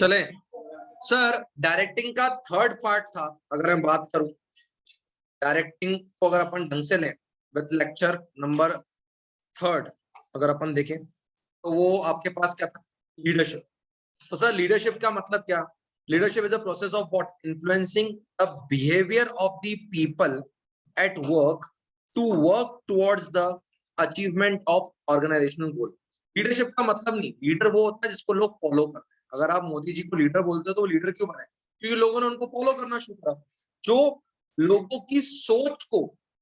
चले sir, directing का third part था। अगर मैं बात करूं डायरेक्टिंग को, अगर अपन ढंग से लें विद लेक्चर नंबर थर्ड, अगर अपन देखें तो वो आपके पास क्या था? लीडरशिप। तो सर लीडरशिप का मतलब क्या? Leadership is a process of what influencing the behaviour of the people at work to work towards the achievement of organisational goal. Leadership का मतलब नहीं, लीडर वो होता है जिसको लोग फॉलो करते हैं। अगर आप मोदी जी को लीडर बोलते हो तो वो लीडर क्यों बने? क्योंकि लोगों ने उनको फॉलो करना शुरू करा। जो लोगों की सोच को,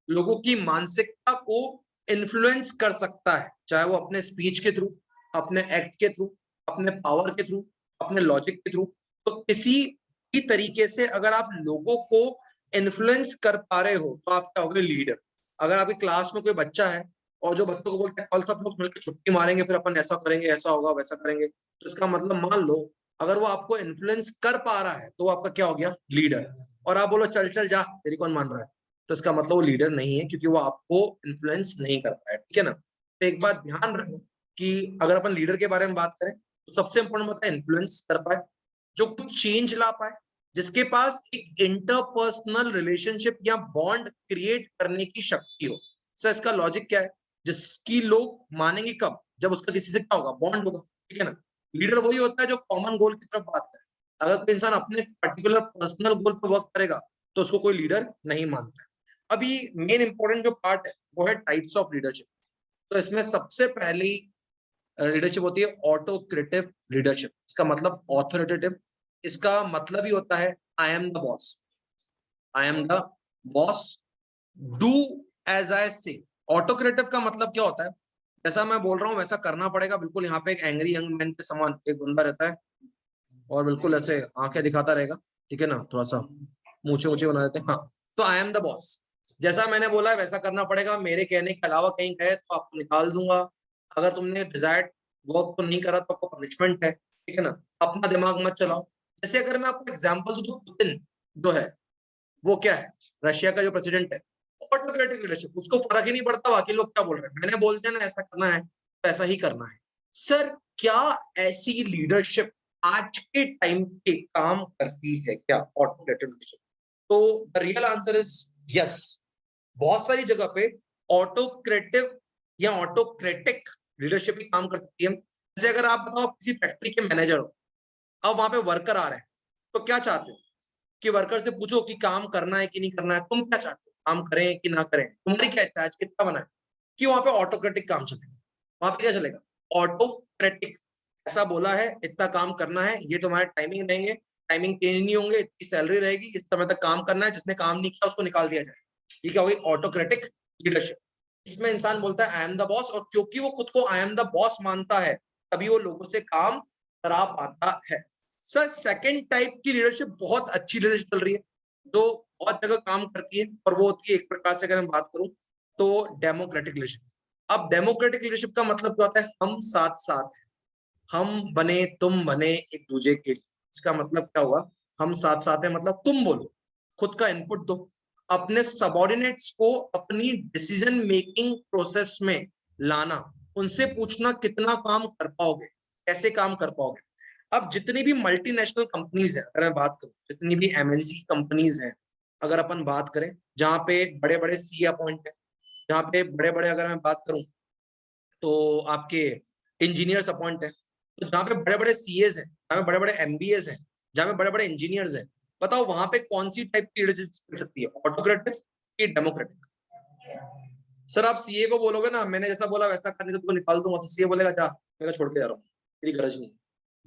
लोगों की मानसिकता को इन्फ्लुएंस कर सकता है, चाहे वो अपने स्पीच के थ्रू, अपने एक्ट के थ्रू, अपने पावर के थ्रू, अपने लॉजिक के थ्रू। तो किसी भी तरीके से अगर आप लोगों को इन्फ्लुएंस कर पा रहे हो तो आप क्या होगे? लीडर। अगर आपकी क्लास में कोई बच्चा है और जो बच्चों को बोलते हैं कल सब लोग मिलकर छुट्टी मारेंगे, फिर अपन ऐसा करेंगे, ऐसा होगा, वैसा करेंगे, तो इसका मतलब मान लो अगर वो आपको इन्फ्लुएंस कर पा रहा है तो वो आपका क्या हो गया? लीडर। और आप बोलो चल चल जा, तेरी कौन मान रहा है, तो इसका मतलब वो लीडर नहीं है, क्योंकि वो आपको इन्फ्लुएंस नहीं कर पाया। ठीक है ना? तो एक बात ध्यान रखो कि अगर अपन लीडर के बारे में बात करें तो सबसे इंपॉर्टेंट बात है इन्फ्लुएंस कर पाए, जो कुछ चेंज ला पाए, जिसके पास एक इंटरपर्सनल रिलेशनशिप या बॉन्ड क्रिएट करने की शक्ति हो। सर इसका लॉजिक क्या है? जिसकी लोग मानेंगे कब? जब उसका किसी से क्या होगा? बॉन्ड होगा। ठीक है ना? लीडर वही होता है जो कॉमन गोल की तरफ बात करे। अगर कोई इंसान अपने पर्टिकुलर पर्सनल गोल पर वर्क करेगा तो उसको कोई लीडर नहीं मानता। अभी मेन इंपॉर्टेंट जो पार्ट है वो है टाइप्स ऑफ लीडरशिप। तो इसमें सबसे पहली लीडरशिप होती है ऑटोक्रेटिव लीडरशिप। इसका मतलब ऑथोरिटेटिव। इसका मतलब ही होता है I am the boss, I am the boss, do as I say. Autocratic का मतलब क्या होता है? जैसा मैं बोल रहा हूँ वैसा करना पड़ेगा। बिल्कुल यहाँ पे एक एंग्री यंग मैन के समान एक बंदा रहता है और बिल्कुल ऐसे आंखें दिखाता रहेगा। ठीक है ना? थोड़ा सा मूछे ऊंचे बना देते हैं। हाँ, तो आई एम द बॉस, जैसा मैंने बोला है वैसा करना पड़ेगा। मेरे कहने के अलावा कहीं कहे तो आपको निकाल दूंगा। अगर तुमने डिजायर्ड वर्क को नहीं करा तो आपको पनिशमेंट है। ठीक है ना? अपना दिमाग मत चलाओ। जैसे अगर मैं आपको एग्जांपल दूं तो पुतिन जो है वो क्या है? रशिया का जो प्रेसिडेंट है, ऑटोक्रेटिक लीडरशिप। उसको फर्क ही नहीं पड़ता बाकी लोग क्या बोल रहे हैं, मैंने बोलते हैं ना ऐसा करना है तो ऐसा ही करना है। सर क्या ऐसी लीडरशिप आज के टाइम पे काम करती है क्या, ऑटोक्रेटिक लीडरशिप? तो the real answer is yes. बहुत सारी जगह पे ऑटोक्रेटिव या ऑटोक्रेटिक लीडरशिप ही काम कर सकती है। जैसे अगर आप बताओ किसी फैक्ट्री के मैनेजर हो, अब वहां पे वर्कर आ रहे हैं, तो क्या चाहते हो कि वर्कर से पूछो कि काम करना है कि नहीं करना है? तुम क्या चाहते हो, काम करें कि ना करें? तुम्हारी क्या इच्छा है, आज कितना बना है? कि वहां पे ऑटोक्रेटिक काम चलेगा। वहां पे क्या चलेगा? ऑटोक्रेटिक। ऐसा बोला है, इतना काम करना है, ये तुम्हारे टाइमिंग रहेंगे, टाइमिंग चेंज नहीं होंगे, इतनी सैलरी रहेगी, इस समय तक काम करना है, जिसने काम नहीं किया उसको निकाल दिया जाए। ये क्या होगी? Autocratic leadership. इसमें इंसान बोलता है आई एम द बॉस, और क्योंकि वो खुद को आई एम द बॉस मानता है तभी वो लोगों से काम करा पाता है। सर सेकंड टाइप की लीडरशिप बहुत अच्छी लीडरशिप चल रही है, जो बहुत जगह काम करती है, और वो होती है एक प्रकार से अगर मैं बात करूं तो डेमोक्रेटिक लीडरशिप। अब डेमोक्रेटिक लीडरशिप का मतलब क्या होता है? हम साथ साथ हैं, हम बने तुम बने एक दूसरे के लिए। इसका मतलब क्या हुआ? हम साथ साथ हैं मतलब तुम बोलो, खुद का इनपुट दो, अपने सबॉर्डिनेट्स को अपनी डिसीजन मेकिंग प्रोसेस में लाना, उनसे पूछना कितना काम कर पाओगे, कैसे काम कर पाओगे। अब जितनी भी मल्टीनेशनल कंपनीज है, अगर मैं बात करूं, जितनी भी एमएनसी कंपनीज हैं, अगर अपन बात करें जहां पे बड़े बड़े सी अपॉइंट है, जहां पे बड़े बड़े, अगर मैं बात करूं तो आपके इंजीनियर्स अपॉइंट है, तो जहाँ पे बड़े बड़े सीएस हैं, जहाँ पे बड़े बड़े एमबीएस हैं, जहाँ पे बड़े बड़े इंजीनियर्स हैं, बताओ वहां पे कौन सी टाइप की लीडरशिप चल सकती है? ऑटोक्रेटिक कि डेमोक्रेटिक? सर आप सीए को बोलोगे ना मैंने जैसा बोला वैसा करने तो निकाल दूंगा, तो सीए बोलेगा जा, मैं छोड़ के जा रहा हूँ, तेरी गरज नहीं।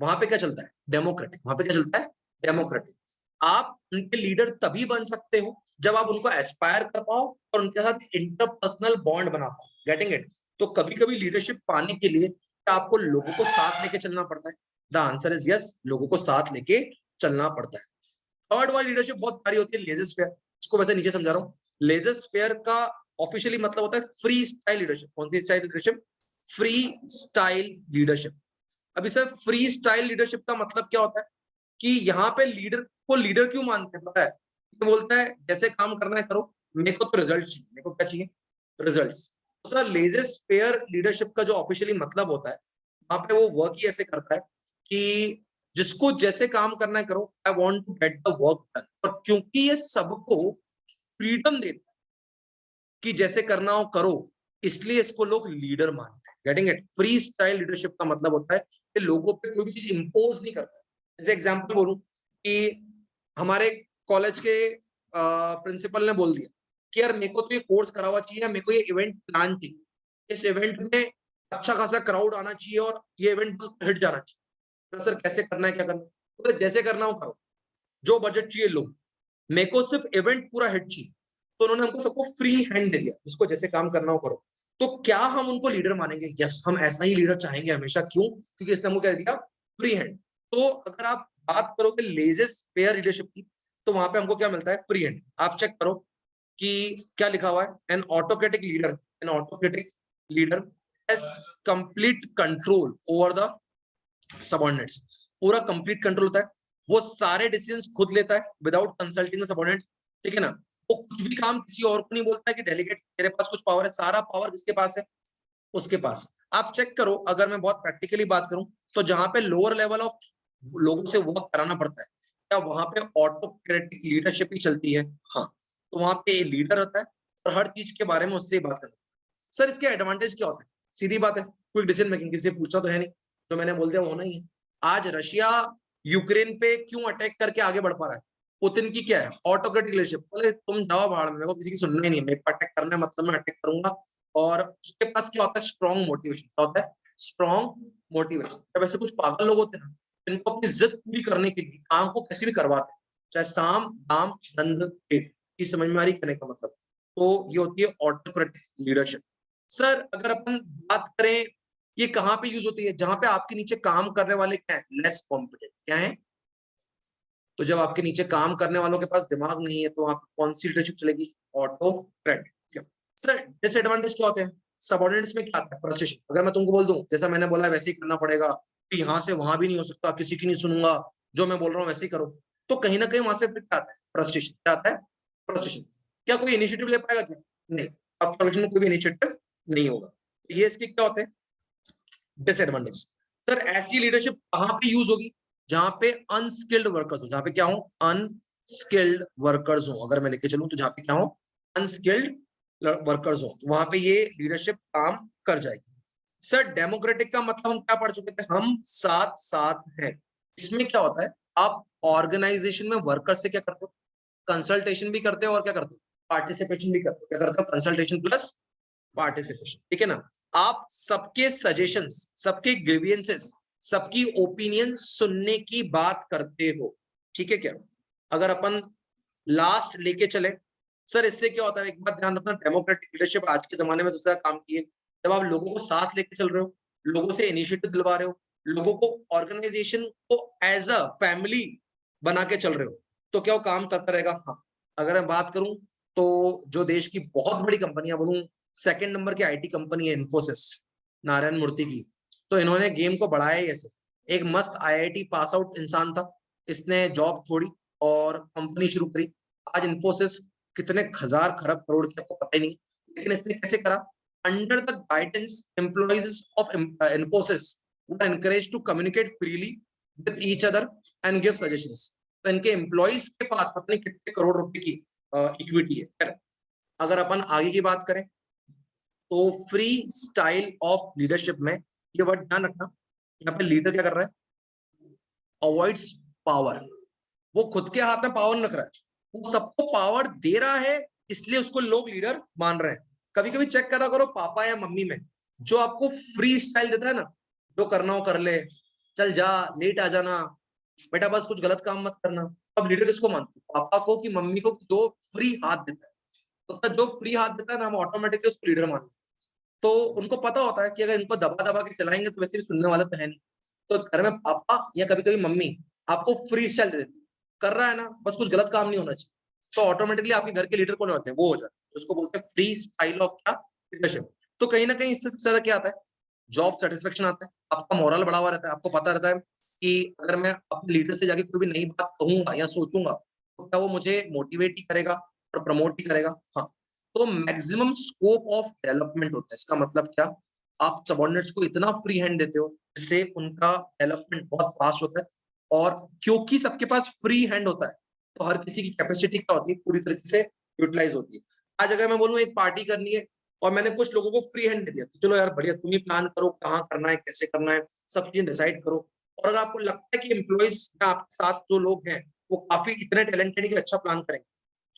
वहां पे क्या चलता है? डेमोक्रेटिक। वहां पे क्या चलता है? डेमोक्रेटिक। आप उनके लीडर तभी बन सकते हो जब आप उनको एस्पायर कर पाओ और उनके साथ इंटरपर्सनल बॉन्ड बना पाओ। Getting it? तो कभी कभी लीडरशिप पाने के लिए आपको लोगों को साथ लेके चलना पड़ता है। द आंसर इज यस, लोगों को साथ लेके चलना पड़ता है। थर्ड वाली लीडरशिप बहुत सारी होती है, लेजर स्फेयर। इसको वैसे नीचे समझा रहा हूँ। लेजर स्फेयर का ऑफिशियली मतलब होता है फ्री स्टाइल लीडरशिप। कौन सी style leadership? Free style leadership. अभी सर फ्री स्टाइल लीडरशिप का मतलब क्या होता है कि यहाँ पे लीडर को लीडर क्यों मानते हैं पता है? तो बोलता है जैसे काम करना है करो, मेरे को तो रिजल्ट चाहिए। मेरे को क्या चाहिए? रिजल्ट्स। तो सर लेजर स्फेयर लीडरशिप का जो ऑफिशियली मतलब होता है, वहां पे वो वर्क ही ऐसे करता है कि जिसको जैसे काम करना है करो, I want to get the work done. और क्योंकि ये सबको फ्रीडम देता है कि जैसे करना हो करो, इसलिए इसको लोग लीडर मानते हैं। Getting it? Free style leadership का मतलब होता है कि लोगों पे कोई भी चीज इंपोज नहीं करता। जैसे एग्जांपल बोलूं कि हमारे कॉलेज के प्रिंसिपल ने बोल दिया कि यार मेरे को तो ये कोर्स करा हुआ चाहिए, मेरे को ये इवेंट प्लान चाहिए, इस इवेंट में अच्छा खासा क्राउड आना चाहिए और ये इवेंट हिट जाना चाहिए। तो सर कैसे करना है, क्या करना है? तो जैसे करना हो करो, जो बजट चाहिए लो, मेरे को सिर्फ इवेंट पूरा हिट चाहिए। तो उन्होंने हमको सबको फ्री हैंड दे दिया, जिसको जैसे काम करना हो करो। तो क्या हम उनको लीडर मानेंगे? यस, हम ऐसा ही लीडर चाहेंगे हमेशा। क्यों? क्योंकि इसने हमको क्या दिया? Free hand. तो अगर आप बात करोगे लेजेस्ट फेयर लीडरशिप की, तो वहां पे हमको क्या मिलता है? Free hand. आप चेक करो कि क्या लिखा हुआ है, N autocratic leader has complete control over the subordinates. पूरा कंप्लीट कंट्रोल होता है, वो सारे डिसीजंस खुद लेता है विदाउट कंसल्टिंग द सबऑर्डिनेट। ठीक है ना? वो कुछ भी काम किसी और को नहीं बोलता है कि डेलीगेट तेरे पास कुछ पावर है, सारा पावर किसके पास है? उसके पास। आप चेक करो, अगर मैं बहुत प्रैक्टिकली बात करूं, तो जहां पे लोअर लेवल ऑफ लोगों से वर्क कराना पड़ता है, क्या वहां पे ऑटोक्रेटिक लीडरशिप ही चलती है? हाँ। तो वहां पे लीडर होता है और हर चीज के बारे में उससे बात करना। सर इसके एडवांटेज क्या होता है? सीधी बात है, क्विक डिसीजन मेकिंग। किसी से पूछना तो है नहीं, जो मैंने बोल दिया वो होना ही है। आज रशिया यूक्रेन पे क्यों अटैक करके आगे बढ़ पा रहा है? पुतिन की क्या है? Autocratic leadership. बोले तुम जाओ भाड़ में, मेरे को किसी की सुनना ही नहीं है, मेरे को अटैक करना है, मतलब मैं अटैक करूंगा। और उसके पास क्या होता है? Strong motivation. क्या होता है? Strong motivation. जब ऐसे कुछ पागल लोग होते हैं ना, इनको अपनी जिद पूरी करने के लिए काम को कैसे भी करवाते हैं, चाहे साम दाम दंड भेद। की समझ में आ रही कहने का मतलब? तो ये होती है ऑटोक्रेटिक लीडरशिप। सर अगर अपन बात करें, ये कहाँ पे यूज होती है? जहां पे आपके नीचे काम करने वाले क्या है? Less competent. क्या है? तो जब आपके नीचे काम करने वालों के पास दिमाग नहीं है, तो आप कौन सी लीडरशिप चलेगी? ऑटोक्रेटिक। सर डिसएडवांटेज क्या होते हैं? सबऑर्डिनेट्स में क्या आता है? फ्रस्ट्रेशन। अगर मैं तुमको बोल दूं जैसा मैंने बोला वैसे ही करना पड़ेगा, कि यहाँ से वहां भी नहीं हो सकता, किसी की नहीं सुनूंगा, जो मैं बोल रहा हूँ वैसे ही करो, तो कहीं ना कहीं वहां से फिर क्या आता है? फ्रस्ट्रेशन। क्या आता है? फ्रस्ट्रेशन। क्या कोई इनिशिएटिव ले पाएगा? क्या नहीं। अब प्रोडक्शन में कोई भी इनिशिएटिव नहीं होगा। तो ये इसके क्या होते हैं? डिसएडवांटेज। सर ऐसी लीडरशिप कहां पे यूज होगी? जहां पे अनस्किल्ड वर्कर्स हो। जहां पे क्या हो? अनस्किल्ड वर्कर्स हो। अगर मैं लेके चलूं तो जहां पे क्या हो? अनस्किल्ड वर्कर्स हो, तो वहां पे ये लीडरशिप काम कर जाएगी। सर डेमोक्रेटिक का मतलब हम क्या पढ़ चुके थे? हम साथ साथ हैं। इसमें क्या होता है? आप ऑर्गेनाइजेशन में वर्कर से क्या करते हो? कंसल्टेशन भी करते हो और क्या करते हो? पार्टिसिपेशन भी करते हो। क्या करते हो? Consultation plus participation. ठीक है ना? आप सबके सजेशंस, सबके ग्रीवियंसेस, सबकी ओपिनियन सुनने की बात करते हो। ठीक है क्या? अगर अपन लास्ट लेके चले, सर इससे क्या होता है? एक बात ध्यान रखना, डेमोक्रेटिक लीडरशिप आज के जमाने में सबसे ज्यादा काम की है जब आप लोगों को साथ लेके चल रहे हो, लोगों से इनिशिएटिव दिलवा रहे हो, लोगों को ऑर्गेनाइजेशन को एज अ फैमिली बना के चल रहे हो, तो क्या वो काम करता रहेगा? हाँ। अगर मैं बात करूं, तो जो देश की बहुत बड़ी कंपनियां बोलूं, सेकंड नंबर की आईटी कंपनी है इन्फोसिस, नारायण मूर्ति की। तो इन्होंने गेम को बढ़ाया ही ऐसे। एक मस्त आईआईटी पास आउट इंसान था, इसने जॉब छोड़ी और कंपनी शुरू करी। आज इन्फोसिस कितने हजार खरब करोड़ की आपको पता ही नहीं, लेकिन इसने कैसे करा? Under the guidance employees of Infosys were encourage to communicate freely with each other and give suggestions. तो इनके एम्प्लॉइज के पास पता नहीं कितने करोड़ रुपए की इक्विटी है। अगर अपन आगे की बात करें, तो फ्री स्टाइल ऑफ लीडरशिप में ये वर्ड ध्यान रखना, यहाँ पे लीडर क्या कर रहा है? Avoids power. वो खुद के हाथ में पावर नहीं रख रहा है, वो सबको पावर दे रहा है, इसलिए उसको लोग लीडर मान रहे हैं। कभी कभी चेक करा करो पापा या मम्मी में, जो आपको फ्री स्टाइल देता है ना, जो करना हो कर ले, चल जा, लेट आ जाना, बेटा बस कुछ गलत काम मत करना। अब लीडर किसको मानते हो? पापा को कि मम्मी को, जो फ्री हाथ देता है? तो सर जो फ्री हाथ देता है ना, हम ऑटोमेटिकली उसको लीडर मानते हैं। तो उनको पता होता है कि अगर इनको दबा दबा के चलाएंगे तो वैसे भी सुनने वाला तो है नहीं। तो घर में पापा या कभी कभी मम्मी आपको फ्री स्टाइल दे देती, कर रहा है ना, बस कुछ गलत काम नहीं होना चाहिए, तो ऑटोमेटिकली आपके घर के लीडर कौन होते हैं? वो हो जाते हैं। उसको बोलते हैं फ्री स्टाइल ऑफ क्या? लीडरशिप। तो कहीं ना कहीं इससे सबसे ज्यादा क्या आता है? जॉब सेटिस्फेक्शन आता है, आपका मोरल बढ़ा हुआ रहता है, आपको पता रहता है कि अगर मैं अपने लीडर से जाके कोई भी नई बात कहूंगा या सोचूंगा, तो क्या वो मुझे मोटिवेट ही करेगा और प्रमोट ही करेगा? हाँ। तो मैक्सिमम स्कोप ऑफ डेवलपमेंट होता है। इसका मतलब क्या? आप सबऑर्डिनेट्स को इतना फ्री हैंड देते हो जिससे उनका डेवलपमेंट बहुत फास्ट होता है और क्योंकि सबके पास फ्री हैंड होता है तो हर किसी की कैपेसिटी क्या होती है, पूरी तरीके से यूटिलाइज होती है। आज अगर मैं बोलूँ एक पार्टी करनी है और मैंने कुछ लोगों को फ्री हैंड दे दिया, तो चलो यार बढ़िया, तुम ही प्लान करो कहाँ करना है, कैसे करना है, सब चीजें डिसाइड करो। और अगर आपको लगता है कि एम्प्लॉइज आपके साथ जो लोग हैं वो काफी इतने टैलेंटेड है कि अच्छा प्लान करेंगे,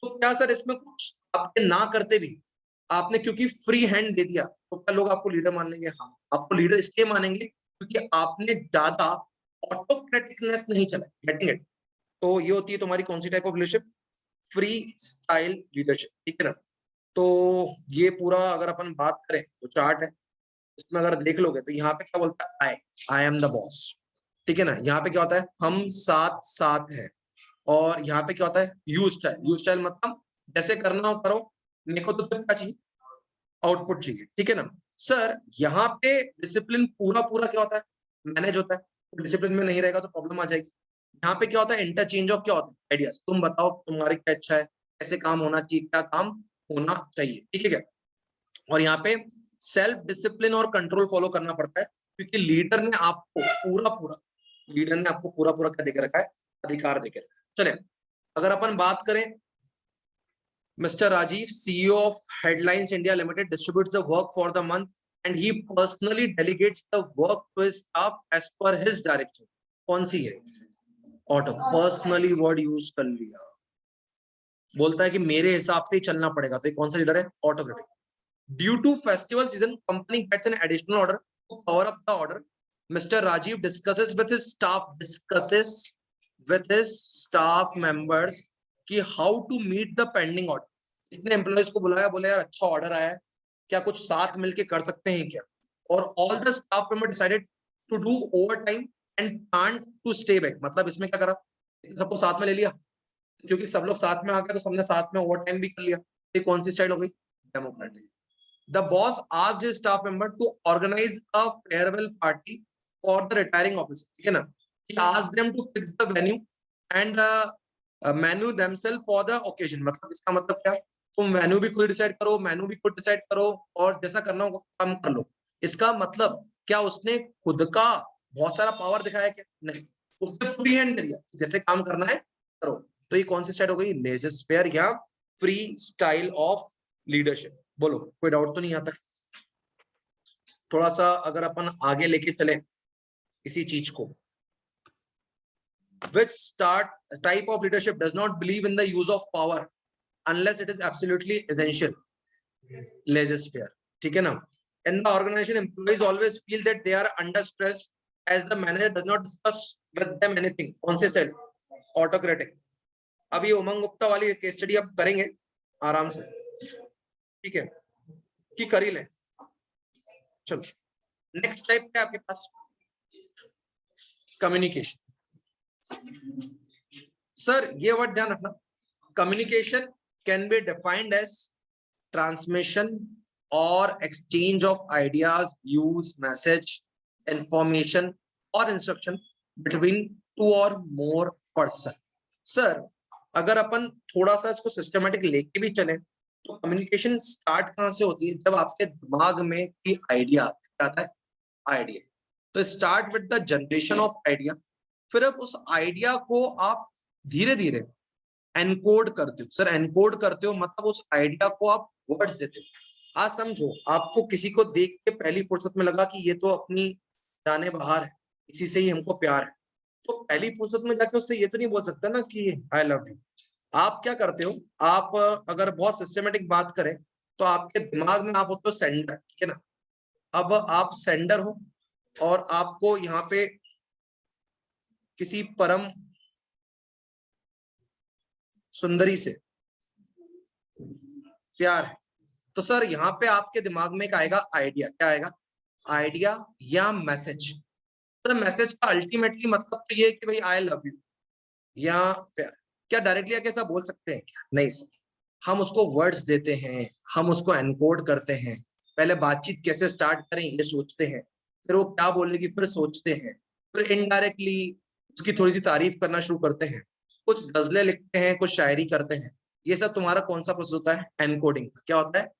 तो क्या सर इसमें कुछ आपके ना करते भी आपने क्योंकि फ्री हैंड दे दिया तो क्या लोग आपको लीडर मान लेंगे? हाँ, आपको लीडर इसलिए मानेंगे क्योंकि आपने ज्यादा ऑटोक्रेटिकनेस नहीं चला। Getting it? तो ये होती है तुम्हारी कौन सी type of leadership? Free style leadership, ठीक है ना। तो ये पूरा अगर अपन बात करें तो चार्ट है, इसमें अगर देख लोगे तो यहाँ पे क्या बोलता है, आई एम द बॉस, ठीक है ना। यहाँ पे क्या होता है, हम साथ साथ हैं। और यहाँ पे क्या होता है, यू स्टाइल। यू स्टाइल मतलब जैसे करना हो करो, मेरे को तो सिर्फ क्या चाहिए, आउटपुट चाहिए, ठीक है ना। सर यहाँ पे डिसिप्लिन पूरा पूरा क्या होता है, मैनेज होता है। तो डिसिप्लिन में नहीं रहेगा तो प्रॉब्लम आ जाएगी। यहाँ पे क्या होता है, इंटरचेंज ऑफ क्या होता है, आइडियाज। तुम बताओ तुम्हारी क्या इच्छा है, कैसे काम होना चाहिए, क्या काम होना चाहिए, ठीक है क्या। और यहाँ पे सेल्फ डिसिप्लिन और कंट्रोल फॉलो करना पड़ता है क्योंकि लीडर ने आपको पूरा पूरा क्या देके रखा है, अधिकार देके रखा है। चले अगर अपन बात करें, Mr. Rajiv, CEO of Headlines India Limited, distributes the work for the month and he personally delegates the work to his staff as per his direction. कौन सी है? ऑटो। पर्सनली वर्ड यूज कर लिया, बोलता है कि मेरे हिसाब से ही चलना पड़ेगा, तो ये कौन सा लीडर है? Autocratic. Due to festival season, company gets an additional order to cover up the order. Mister Rajeev discusses with his staff members कि how to meet the pending order. इसने एम्प्लॉइज को बुलाया, बोले यार अच्छा ऑर्डर आया है, क्या कुछ साथ मिलके कर सकते हैं क्या? और all the staff member decided to do overtime and plan to stay back. मतलब इसमें क्या करा, सबको साथ में ले लिया, क्योंकि सब लोग साथ में आ गए तो सबने साथ में ओवर टाइम भी कर लिया। ये कौन सी स्टाइल हो गई? Democratic. The boss asked his staff member to organize a farewell party for the retiring officer, ठीक है ना। He asked them to fix the venue and menu themselves for the occasion। मतलब इसका मतलब क्या, तुम वेन्यू भी खुद डिसाइड करो, मेन्यू भी खुद डिसाइड करो, और जैसा करना होगा काम कर लो। इसका मतलब क्या, उसने खुद का बहुत सारा पावर दिखाया क्या? नहीं, उसने फ्री हैंड दे दिया, जैसे काम करना है करो। तो ये कौन सी स्टाइल हो गई? लेज़र-फेयर या फ्री स्टाइल ऑफ लीडरशिप। बोलो कोई डाउट तो नहीं आता? थोड़ा सा अगर अपन आगे लेके चले इसी चीज को, which type of leadership does not believe in the use of power unless it is absolutely essential? Laissez-faire, ठीक है ना। In the organization, employees always feel that they are under stress as the manager does not discuss with them anything. कौन से style? Autocratic. अभी उमंग गुप्ता वाली case study अब करेंगे आराम से, ठीक है, कि कर ही लें। चलो नेक्स्ट टाइप क्या आपके पास? कम्युनिकेशन। सर ये वर्ड ध्यान रखना, communication can be defined as transmission और exchange of ideas, views, message, information और इंस्ट्रक्शन बिटवीन टू और मोर पर्सन। सर अगर अपन थोड़ा सा इसको सिस्टमेटिक लेके भी चले तो कम्युनिकेशन स्टार्ट कहां से होती है? जब आपके दिमाग में कोई आइडिया आता है, आइडिया, तो start with the generation of idea. फिर अब उस आइडिया को आप धीरे धीरे एनकोड करते हो। सर एनकोड करते हो मतलब उस आइडिया को आप वर्ड्स देते हो। आज समझो आपको किसी को देख के पहली फुर्सत में लगा कि ये तो अपनी जाने बाहर है, इसी से ही हमको प्यार है, तो पहली फुर्सत में जाके उससे ये तो नहीं बोल सकता ना कि आई लव यू। आप क्या करते हो, आप अगर बहुत सिस्टमेटिक बात करें तो आपके दिमाग में आप होते हो सेंडर, ठीक है ना। अब आप सेंडर हो और आपको यहाँ पे किसी परम सुंदरी से प्यार है, तो सर यहाँ पे आपके दिमाग में एक आएगा आइडिया। क्या आएगा? आइडिया या मैसेज। तो मैसेज का अल्टीमेटली मतलब तो ये है कि भाई आई लव यू या प्यार। क्या डायरेक्टली आके ऐसा बोल सकते हैं क्या? नहीं सर, हम उसको वर्ड्स देते हैं, हम उसको एनकोड करते हैं। पहले बातचीत कैसे स्टार्ट करें ये सोचते हैं, फिर वो क्या बोलेगी फिर सोचते हैं, फिर इनडायरेक्टली उसकी थोड़ी सी तारीफ करना शुरू करते हैं, कुछ गजलें लिखते हैं, कुछ शायरी करते हैं। ये सब तुम्हारा कौन सा प्रोसेस होता है? एनकोडिंग। क्या होता है?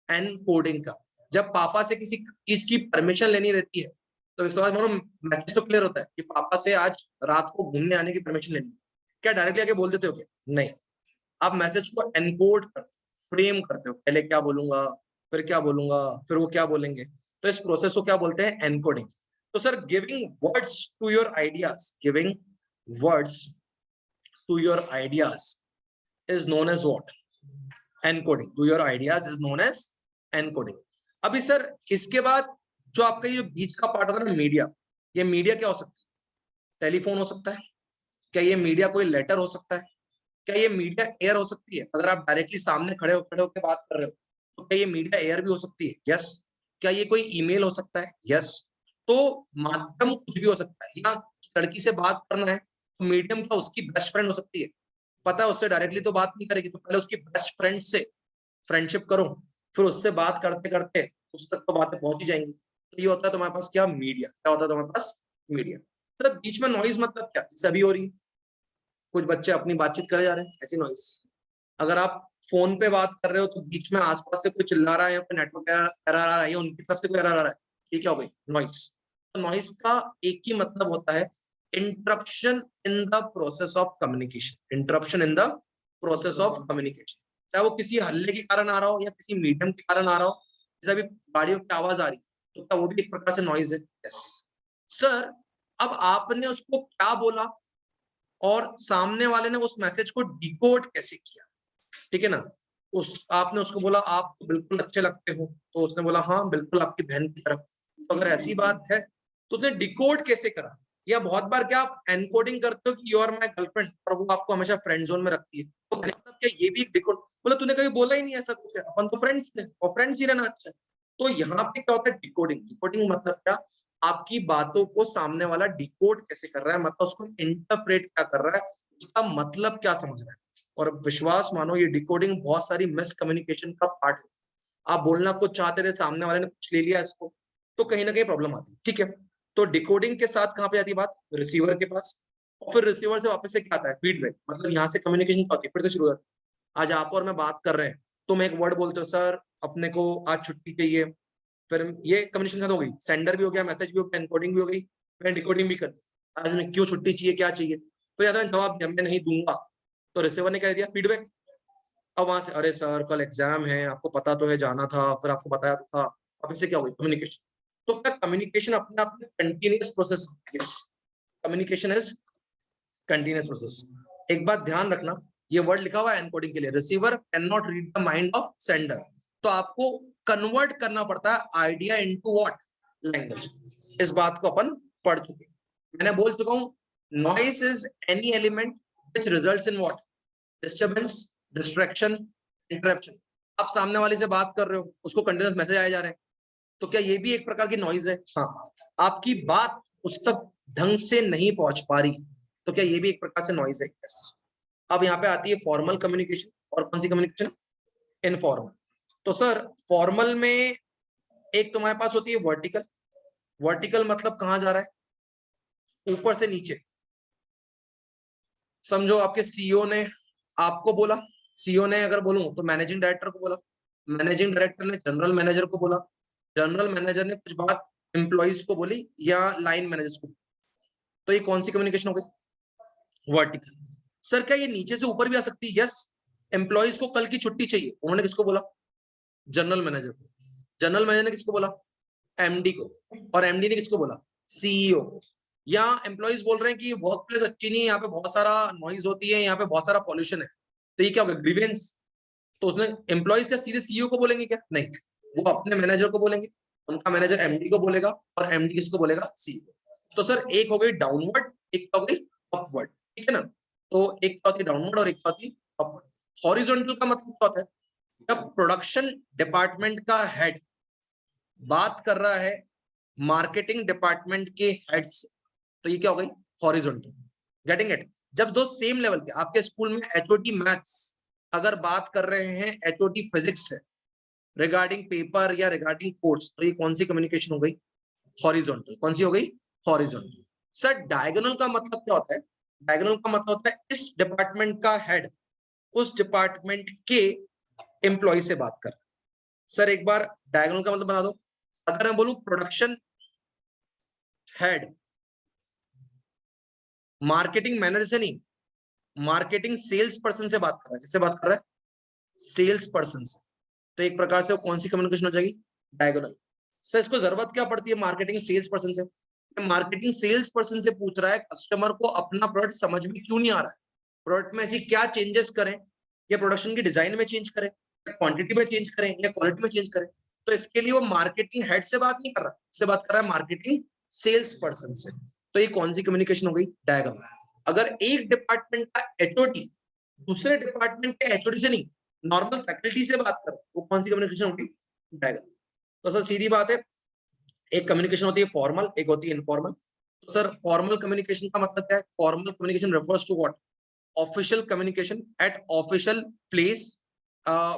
एनकोडिंग का। जब पापा से किसी चीज की परमिशन लेनी रहती है तो विश्वास मानो मैसेज तो क्लियर होता है कि पापा से आज रात को घूमने आने की परमिशन लेनी है, क्या डायरेक्टली आके बोल देते हो क्या? नहीं, आप मैसेज को एनकोड करते हो, फ्रेम करते हो, पहले क्या बोलूंगा, फिर क्या बोलूंगा, फिर वो क्या बोलेंगे, तो इस प्रोसेस को क्या बोलते हैं? एनकोडिंग। तो sir giving words to your ideas, giving words to your ideas is known as what? Encoding. To your ideas is known as encoding. अभी सर इसके बाद जो आपका ये बीच का पार्ट होता है ना, मीडिया, ये मीडिया क्या हो सकता है? टेलीफोन हो सकता है, क्या ये मीडिया कोई लेटर हो सकता है, क्या ये मीडिया एयर हो सकती है? अगर आप डायरेक्टली सामने खड़े होकर बात कर रहे हो तो क्या ये मीडिया एयर भी हो सकती है? यस। क्या ये कोई ईमेल हो सकता है? यस। तो माध्यम कुछ भी हो सकता है, या लड़की से बात करना है तो मीडियम क्या उसकी बेस्ट फ्रेंड हो सकती है, पता है उससे डायरेक्टली तो बात नहीं करेगी, तो पहले उसकी बेस्ट फ्रेंड से फ्रेंडशिप करो, फिर उससे बात करते करते उस तक तो बातें पहुंच ही जाएंगी। तो ये होता है तुम्हारे पास क्या? मीडिया। क्या होता है तुम्हारे पास? मीडिया। सर बीच में नॉइज मतलब क्या? जैसे अभी हो रही है, कुछ बच्चे अपनी बातचीत करे जा रहे हैं, ऐसी नॉइज। अगर आप फोन पे बात कर रहे हो तो बीच में आसपास से कोई चिल्ला रहा है या फिर नेटवर्क एरर आ रहा है या उनकी तरफ से कोई एरर आ रहा है, ये क्या हो गई? नॉइज। तो नॉइज का एक ही मतलब होता है, interruption in the process of communication. Interruption in the process of communication, चाहे वो किसी हल्ले के कारण आ रहा हो या किसी मीडियम के कारण आ रहा हो। जैसे अभी गाड़ियों की आवाज आ रही है तो क्या वो भी एक प्रकार से नॉइज है? यस। सर अब आपने उसको क्या बोला और सामने वाले ने उस मैसेज को डिकोड कैसे किया, ठीक है ना? उस आपने उसको बोला आप तो बिल्कुल अच्छे लगते हो, तो उसने बोला हाँ बिल्कुल आपकी बहन की तरफ। तो अगर ऐसी बात है तो उसने डिकोड कैसे करा? या बहुत बार क्या आप एनकोडिंग करते हो कि यू आर माय गर्लफ्रेंड और वो आपको हमेशा फ्रेंड जोन में रखती है, तो मतलब क्या ये भी डिकोड? बोला तूने कभी बोला ही नहीं ऐसा कुछ है, अपन तो फ्रेंड्स थे और फ्रेंड्स ही रहना अच्छा है। तो यहाँ पे क्या होता है? डिकोडिंग। डिकोडिंग मतलब क्या? आपकी बातों को सामने वाला डिकोड कैसे कर रहा है, मतलब उसको इंटरप्रेट क्या कर रहा है, उसका मतलब क्या समझ रहा है। और विश्वास मानो ये डिकोडिंग बहुत सारी मिस कम्युनिकेशन का पार्ट है। आप बोलना कुछ चाहते थे, सामने वाले ने कुछ ले लिया इसको, तो कहीं ना कहीं प्रॉब्लम आती है, ठीक है? तो डिकोडिंग के साथ कहां पे आती है बात? रिसीवर के पास। और फिर रिसीवर से वापस से क्या आता है? फीडबैक। मतलब यहाँ से कम्युनिकेशन क्या होती है? फिर से शुरू होती है। आज आप और मैं बात कर रहे हैं, तुम एक वर्ड बोलते हो सर अपने को आज छुट्टी चाहिए, फिर ये कम्युनिकेशन खत्म हो गई, सेंडर भी हो गया, मैसेज भी हो गया, एनकोडिंग भी हो गई, मैंने डिकोडिंग भी कर दी। आज मैं क्यों छुट्टी चाहिए, क्या चाहिए, फिर आता है जवाब दिया मैं नहीं दूंगा, तो रिसीवर ने क्या दिया? फीडबैक। अब वहां से अरे सर कल एग्जाम है, आपको पता तो है जाना था, फिर आपको बताया तो था, अब इससे क्या हुई? कम्युनिकेशन। तो क्या कम्युनिकेशन अपने आप में continuous process? Yes, communication is continuous process. एक बात ध्यान रखना, ये वर्ड लिखा हुआ है एनकोडिंग के लिए, receiver can not read the mind of sender. तो आपको कन्वर्ट करना पड़ता है आइडिया इनटू व्हाट? लैंग्वेज। इस बात को अपन पढ़ चुके, मैंने बोल चुका हूं, noise is any element which results in what? Disturbance, distraction, interruption. आप सामने वाले से बात कर रहे हो, उसको कंटिन्यूअस मैसेज आए जा रहे हैं, तो क्या ये भी एक प्रकार की नॉइज है? हाँ। आपकी बात उस तक ढंग से नहीं पहुंच पा रही, तो क्या ये भी एक प्रकार से नॉइज है? यस। अब यहाँ पे आती है फॉर्मल कम्युनिकेशन, और कौन सी कम्युनिकेशन? इनफॉर्मल। तो सर फॉर्मल में एक तुम्हारे पास होती है वर्टिकल। वर्टिकल मतलब कहां जा रहा है? ऊपर से नीचे। समझो आपके सीईओ ने आपको बोला, सीईओ ने अगर बोलूं तो मैनेजिंग डायरेक्टर को बोला, मैनेजिंग डायरेक्टर ने जनरल मैनेजर को बोला, जनरल मैनेजर ने कुछ बात एम्प्लॉइज को बोली या लाइन मैनेजर्स को, तो ये कौन सी कम्युनिकेशन हो गई? वर्टिकल। सर क्या ये नीचे से ऊपर भी आ सकती है? यस। एम्प्लॉइज को कल की छुट्टी चाहिए, उन्होंने किसको बोला? जनरल मैनेजर को। जनरल मैनेजर ने किसको बोला? एमडी को। और एमडी ने किसको बोला? सीईओ को। या एम्प्लॉइज बोल रहे हैं कि वर्क प्लेस अच्छी नहीं है, यहाँ पे बहुत सारा नॉइज होती है, यहाँ पे बहुत सारा पॉल्यूशन है, तो ये क्या होगा? ग्रीवेंस। तो उसमें एम्प्लॉइज क्या सीधे सीईओ को बोलेंगे क्या? नहीं, वो अपने मैनेजर को बोलेंगे, उनका मैनेजर एमडी को बोलेगा, और एमडी किसको बोलेगा? सीईओ। तो सर एक हो गई डाउनवर्ड, एक हो गई अपवर्ड, ठीक है ना? तो एक होती डाउनवर्ड और एक होती अपवर्ड। हॉरिजॉन्टल का मतलब क्या होता है? जब प्रोडक्शन डिपार्टमेंट का हेड बात कर रहा है मार्केटिंग डिपार्टमेंट के हेड से, तो ये क्या हो गई? हॉरिजॉन्टल। Getting it? जब दो सेम लेवल के आपके स्कूल में एचओडी मैथ्स अगर बात कर रहे हैं एचओडी फिजिक्स से रिगार्डिंग पेपर या रिगार्डिंग कोर्स, तो ये कौन सी कम्युनिकेशन हो गई? हॉरिजॉन्टल। कौन सी हो गई? हॉरिजॉन्टल। सर डायगोनल का मतलब क्या होता है? डायगोनल का मतलब होता है इस डिपार्टमेंट का हेड उस डिपार्टमेंट के एम्प्लॉय से बात कर। सर एक बार डायगोनल का मतलब बना दो। अगर मैं बोलूं प्रोडक्शन हेड, मार्केटिंग मैनेजर से नहीं, मार्केटिंग सेल्स पर्सन से बात कर रहा है। किससे बात कर रहा है? सेल्स पर्सन से। तो एक प्रकार से वो कौन सी कम्युनिकेशन हो जाएगी? डायगोनल। सर इसको जरूरत क्या पड़ती है मार्केटिंग सेल्स पर्सन से? मार्केटिंग सेल्स पर्सन से पूछ रहा है कस्टमर को अपना प्रोडक्ट समझ में क्यों नहीं आ रहा है, प्रोडक्ट में ऐसी क्या चेंजेस करें, या प्रोडक्शन की डिजाइन में चेंज करें, या क्वांटिटी में चेंज करें, या क्वालिटी में चेंज करें। तो इसके लिए वो मार्केटिंग हेड से बात नहीं कर रहा, इससे बात कर रहा है मार्केटिंग सेल्स पर्सन से। तो ये कौन सी कम्युनिकेशन हो गई? डायगोनल। अगर एक डिपार्टमेंट का एचओडी दूसरे डिपार्टमेंट के एचओडी से नहीं, नॉर्मल फैकल्टी से बात करो, वो कौन सी कम्युनिकेशन होगी? डायगोनल। तो सर सीधी बात है, एक कम्युनिकेशन होती है फॉर्मल, एक होती है इनफॉर्मल। तो सर फॉर्मल कम्युनिकेशन का मतलब क्या है? Formal communication refers to what? Official communication at official place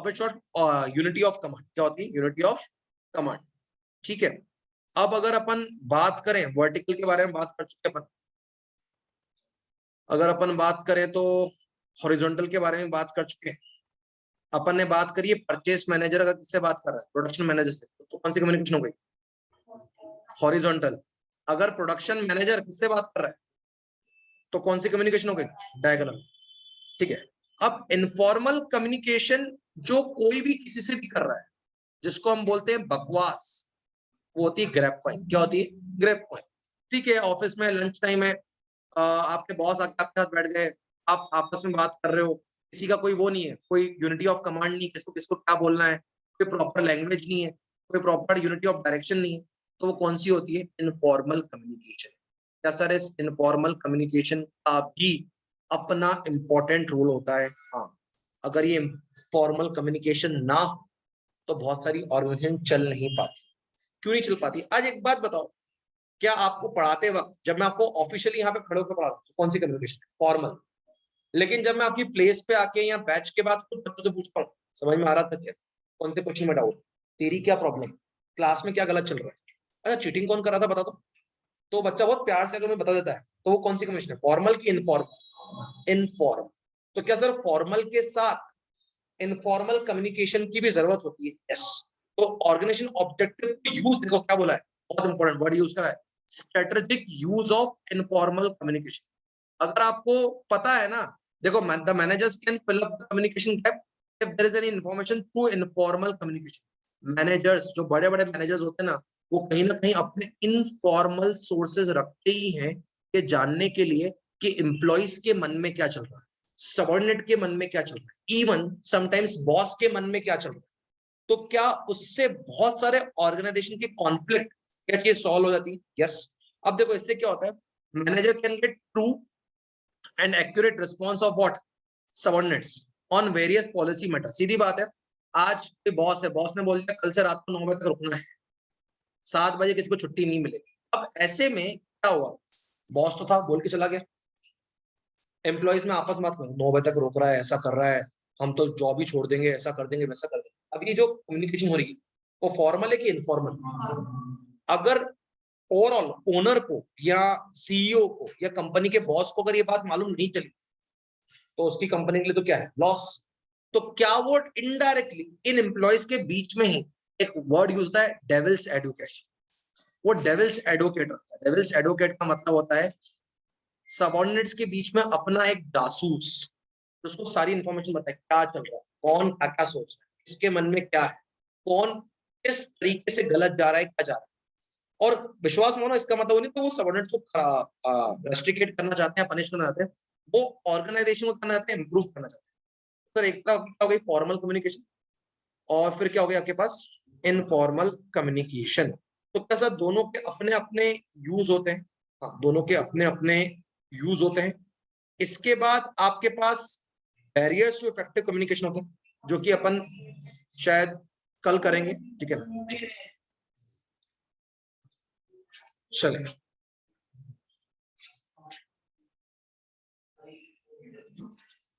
which not unity of command. क्या होती है? Unity of command. ठीक है। अब अगर अपन बात करें वर्टिकल के बारे में, बात कर चुके अपन। अगर अपन बात करें तो हॉरिजॉन्टल के बारे में बात कर चुके हैं। अपन ने बात करी है परचेस मैनेजर अगर किससे बात कर रहा है? प्रोडक्शन मैनेजर से, तो कौन सी कम्युनिकेशन हो गई? हॉरिजॉन्टल। अगर प्रोडक्शन मैनेजर किससे बात कर रहा है तो कौन सी कम्युनिकेशन हो गई? डायगोनल। ठीक है। अब इनफॉर्मल कम्युनिकेशन जो कोई भी किसी से भी कर रहा है, जिसको हम बोलते हैं बकवास, वो होती है ग्रेपवाइन। क्या होती है? ग्रेपवाइन। ठीक है, ऑफिस में लंच टाइम है, आपके बॉस आके आपके साथ बैठ गए, आप आपस में बात कर रहे हो, किसी का कोई वो नहीं है, कोई यूनिटी ऑफ कमांड नहीं, किसको किसको क्या बोलना है, कोई प्रॉपर लैंग्वेज नहीं है, कोई प्रॉपर यूनिटी ऑफ डायरेक्शन नहीं है। तो वो कौन सी होती है? Informal communication. क्या सर इस इनफॉर्मल कम्युनिकेशन का भी अपना इंपॉर्टेंट रोल होता है? हाँ। अगर ये फॉर्मल कम्युनिकेशन ना हो तो बहुत सारी ऑर्गेनाइजेशन चल नहीं पाती। क्यों नहीं चल पाती? आज एक बात बताओ, क्या आपको पढ़ाते वक्त, जब मैं आपको ऑफिशियली यहाँ पे खड़े होकर पढ़ाता हूँ, तो कौन सी कम्युनिकेशन? फॉर्मल। लेकिन जब मैं आपकी प्लेस पे आके या बैच के बाद कुछ बच्चों से पूछता हूँ, समझ में आ रहा था क्या? कौन से क्वेश्चन में डाउट, तेरी क्या प्रॉब्लम, क्लास में क्या गलत चल रहा है, अच्छा चीटिंग कौन कर रहा था बता दो। तो बच्चा बहुत प्यार से अगर मैं बता देता है, तो वो कौन सी कम्युनिकेशन है? फॉर्मल की इनफॉर्मल? इनफॉर्मल। तो क्या सर फॉर्मल के साथ इनफॉर्मल कम्युनिकेशन की भी जरूरत होती है? यस। तो ऑर्गेनाइजेशन ऑब्जेक्टिव को यूज, देखो क्या बोला है, बहुत इंपॉर्टेंट वर्ड यूज करा है, strategic use of informal communication. अगर आपको पता है ना, देखो the managers can fill up the communication gap if there is any information through informal communication. Managers, जो बड़े बड़े मैनेजर्स होते हैं ना, वो कहीं ना कहीं अपने इनफॉर्मल सोर्सेज रखते ही हैं ये जानने के लिए कि एम्प्लॉइज के मन में क्या चल रहा है, सबऑर्डिनेट के मन में क्या चल रहा है, इवन समटाइम्स बॉस के मन में क्या चल रहा है। तो क्या उससे बहुत सारे ऑर्गेनाइजेशन के कॉन्फ्लिक्ट क्या चीज सॉल्व हो जाती है? यस। अब देखो इससे क्या होता है, manager can get true and accurate response of what? Subordinates on various policy matter. सीधी बात है, आज कोई बॉस है, बॉस ने बोल दिया कल से रात को 9 बजे तक रुकना है, 7 बजे किसी को छुट्टी नहीं मिलेगी। अब ऐसे में क्या हुआ, बॉस तो था, बोल के चला गया, एम्प्लॉइज में आपस में बात करो, 9 बजे तक रोक रहा है, ऐसा कर रहा है, हम तो जॉब ही छोड़ देंगे, ऐसा कर देंगे, वैसा कर देंगे। अब ये जो कम्युनिकेशन हो रही है वो फॉर्मल है कि इनफॉर्मल? अगर ओवरऑल ओनर को या सीईओ को या कंपनी के बॉस को अगर ये बात मालूम नहीं चली तो उसकी कंपनी के लिए तो क्या है? लॉस। तो क्या वो इनडायरेक्टली इन एम्प्लॉइज के बीच में ही एक वर्ड यूज होता है, डेविल्स एडवोकेट। वो डेविल्स एडवोकेट होता है। डेविल्स एडवोकेट का मतलब होता है सबऑर्डिनेट्स के बीच में अपना एक जासूस, उसको सारी इंफॉर्मेशन बताए क्या चल रहा है, कौन क्या क्या सोच रहा है, किसके मन में क्या है, कौन किस तरीके से गलत जा रहा है, क्या जा रहा है। और विश्वास मानो इसका मतलब नहीं तो वो सबऑर्डिनेट्स को रेस्ट्रिकेट करना चाहते हैं, पनिश करना चाहते हैं, वो ऑर्गेनाइजेशन को करना चाहते हैं, इंप्रूव करना चाहते हैं। सर एक तरह क्या हो गई फॉर्मल कम्युनिकेशन, और फिर क्या हो गया आपके पास? Informal communication. तो क्या सर दोनों के अपने अपने यूज होते हैं? हाँ, दोनों के अपने अपने यूज होते हैं। इसके बाद आपके पास बैरियर्स टू इफेक्टिव कम्युनिकेशन होते हैं, जो कि अपन शायद कल करेंगे। ठीक है, चलिए।